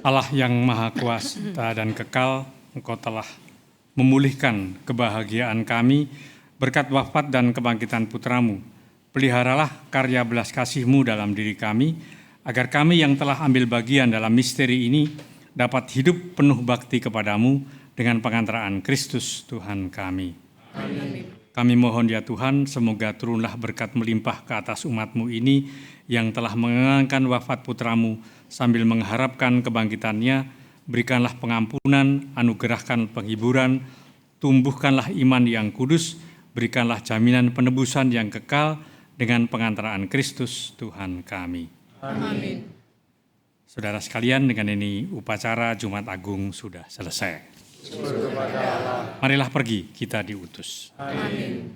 Allah yang maha kuasa dan kekal, Engkau telah memulihkan kebahagiaan kami berkat wafat dan kebangkitan putra-Mu. Peliharalah karya belas kasih-Mu dalam diri kami, agar kami yang telah ambil bagian dalam misteri ini dapat hidup penuh bakti kepadamu dengan pengantaraan Kristus Tuhan kami. Amin. Kami mohon ya Tuhan, semoga turunlah berkat melimpah ke atas umat-Mu ini yang telah mengenangkan wafat putra-Mu sambil mengharapkan kebangkitannya. Berikanlah pengampunan, anugerahkan penghiburan, tumbuhkanlah iman yang kudus, berikanlah jaminan penebusan yang kekal dengan pengantaraan Kristus Tuhan kami. Amin. Saudara sekalian, dengan ini upacara Jumat Agung sudah selesai. Marilah pergi, kita diutus. Amin.